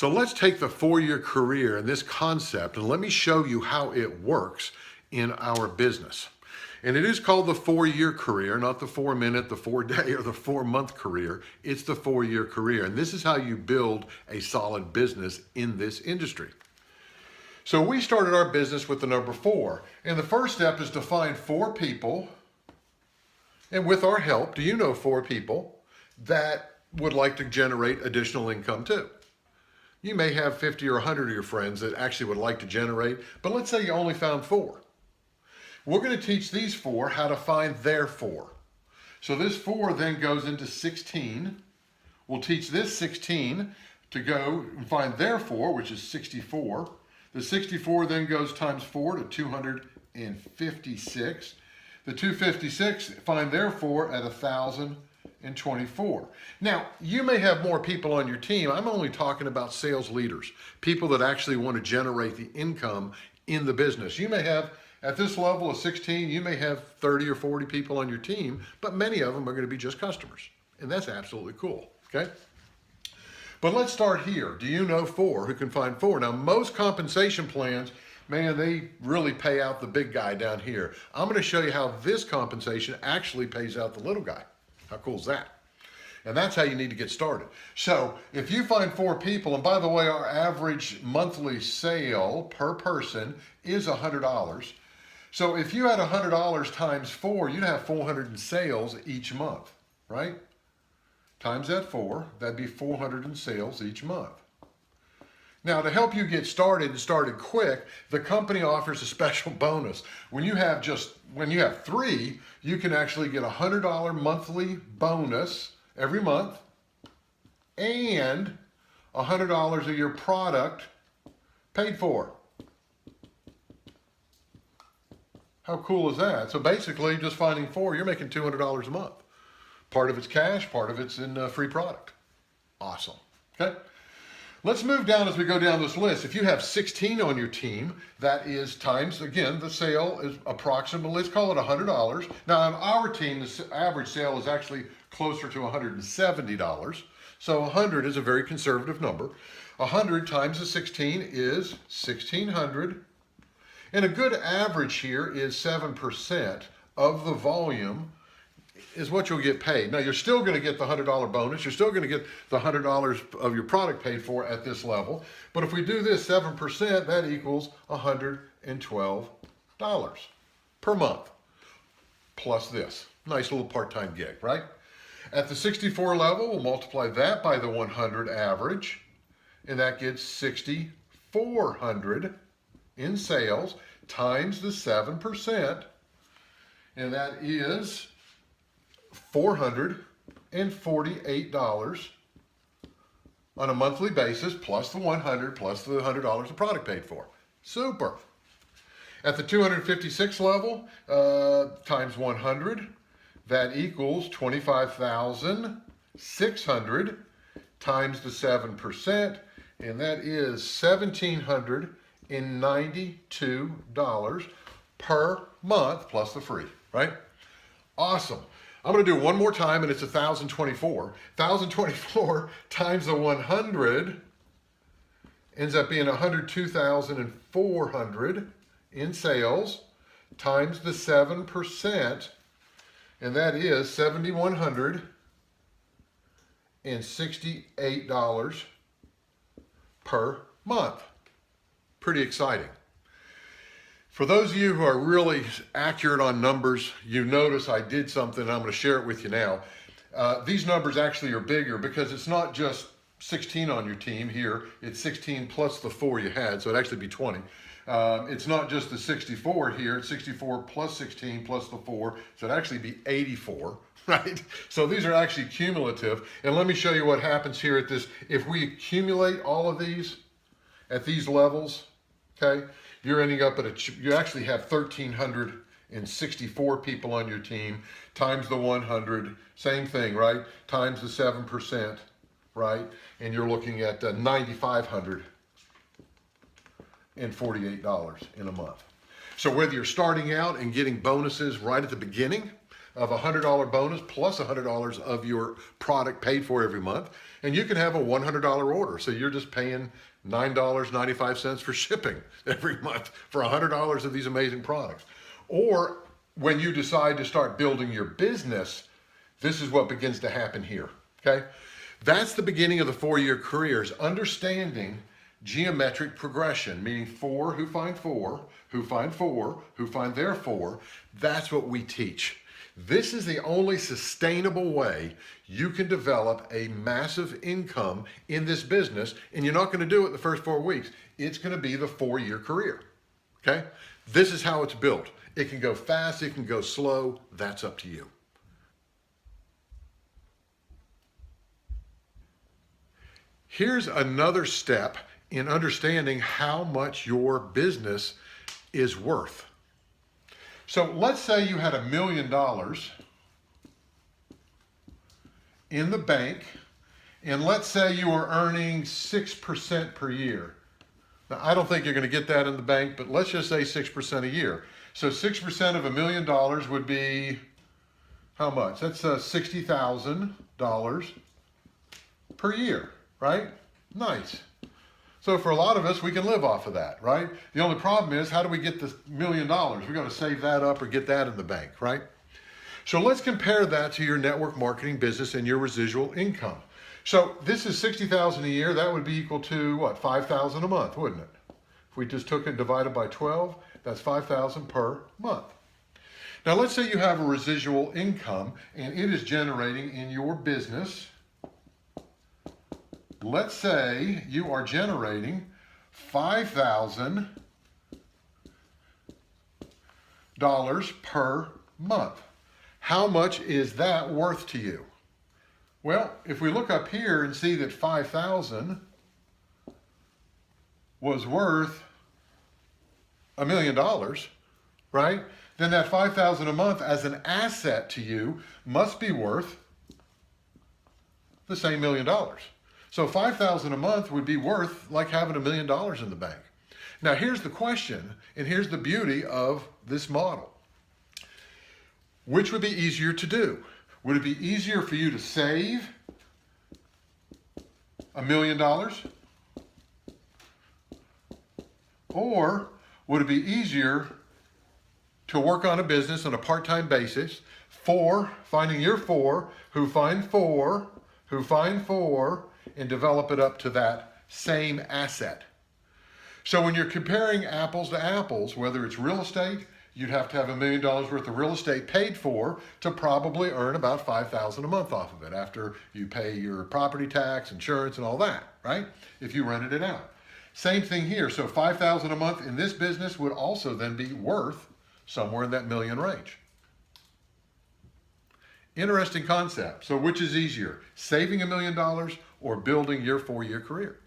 So let's take the 4-year career and this concept and let me show you how it works in our business. And it is called the 4-year career, not the 4-minute, the 4-day, or the 4-month career. It's the 4-year career. And this is how you build a solid business in this industry. So we started our business with the number 4. And the first step is to find 4 people, and with our help, do you know 4 people that would like to generate additional income too? You may have 50 or 100 of your friends that actually would like to generate, but let's say you only found 4. We're going to teach these 4 how to find their 4. So this 4 then goes into 16. We'll teach this 16 to go and find their 4, which is 64. The 64 then goes times 4 to 256. The 256 find their 4 at 1,024. Now, you may have more people on your team. I'm only talking about sales leaders, people that actually want to generate the income in the business. You may have, at this level of 16, you may have 30 or 40 people on your team, but many of them are going to be just customers. And that's absolutely cool, okay? But let's start here. Do you know 4 who can find 4? Now, most compensation plans, man, they really pay out the big guy down here. I'm going to show you how this compensation actually pays out the little guy. How cool is that? And that's how you need to get started. So if you find 4 people, and by the way, our average monthly sale per person is $100. So if you had $100 times 4, you'd have 400 in sales each month, right? Times that 4, that'd be 400 in sales each month. Now, to help you get started and started quick, the company offers a special bonus. When you have 3, you can actually get a $100 monthly bonus every month and $100 of your product paid for. How cool is that? So basically, just finding 4, you're making $200 a month. Part of it's cash, part of it's in free product. Awesome, okay? Let's move down as we go down this list. If you have 16 on your team, that is times, again, the sale is approximately, let's call it $100. Now on our team, the average sale is actually closer to $170. So 100 is a very conservative number. 100 times the 16 is 1,600. And a good average here is 7% of the volume is what you'll get paid. Now, you're still going to get the $100 bonus. You're still going to get the $100 of your product paid for at this level. But if we do this 7%, that equals $112 per month, plus this. Nice little part-time gig, right? At the 64 level, we'll multiply that by the 100 average, and that gets 6,400 in sales times the 7%, and that is $448 on a monthly basis, plus the 100, plus the $100 of product paid for. Super. At the 256 level, times 100, that equals 25,600 times the 7%, and that is $1,792 per month plus the free, right? Awesome. I'm going to do it one more time, and it's 1,024. 1,024 times the 100 ends up being 102,400 in sales times the 7%, and that is $7,168 per month. Pretty exciting. For those of you who are really accurate on numbers, you notice I did something, and I'm going to share it with you now. These numbers actually are bigger because it's not just 16 on your team here. It's 16 plus the 4 you had, so it'd actually be 20. It's not just the 64 here. It's 64 plus 16 plus the 4, so it'd actually be 84, right? So these are actually cumulative. And let me show you what happens here at this. If we accumulate all of these at these levels, okay, you're ending up at you actually have 1,364 people on your team, times the 100, same thing, right? Times the 7%, right? And you're looking at $9,548 in a month. So whether you're starting out and getting bonuses right at the beginning, of a $100 bonus plus $100 of your product paid for every month. And you can have a $100 order. So you're just paying $9.95 for shipping every month for $100 of these amazing products. Or when you decide to start building your business, this is what begins to happen here, okay? That's the beginning of the 4-year careers, understanding geometric progression, meaning 4 who find 4, who find 4, who find their 4. That's what we teach. This is the only sustainable way you can develop a massive income in this business, and you're not going to do it in the first 4 weeks. It's going to be the 4-year career, okay? This is how it's built. It can go fast, it can go slow, that's up to you. Here's another step in understanding how much your business is worth. So let's say you had $1 million in the bank, and let's say you were earning 6% per year. Now, I don't think you're going to get that in the bank, but let's just say 6% a year. So 6% of $1 million would be how much? That's $60,000 per year, right? Nice. So for a lot of us, we can live off of that, right? The only problem is, how do we get this $1 million? We got to save that up or get that in the bank, right? So let's compare that to your network marketing business and your residual income. So this is $60,000 a year. That would be equal to what? $5,000 a month, wouldn't it? If we just took it and divided by 12, that's $5,000 per month. Now let's say you have a residual income and it is generating in your business. Let's say you are generating $5,000 per month. How much is that worth to you? Well, if we look up here and see that 5,000 was worth $1 million, right? Then that 5,000 a month as an asset to you must be worth the same $1 million. So 5,000 a month would be worth like having $1 million in the bank. Now here's the question, and here's the beauty of this model. Which would be easier to do? Would it be easier for you to save $1 million? Or would it be easier to work on a business on a part-time basis, finding your 4, who find 4, who find 4, and develop it up to that same asset? So when you're comparing apples to apples, whether it's real estate, you'd have to have $1 million worth of real estate paid for to probably earn about $5,000 a month off of it after you pay your property tax, insurance, and all that, right? If you rented it out. Same thing here. So $5,000 a month in this business would also then be worth somewhere in that $1 million range. Interesting concept. So which is easier, saving $1 million or building your 4-year career?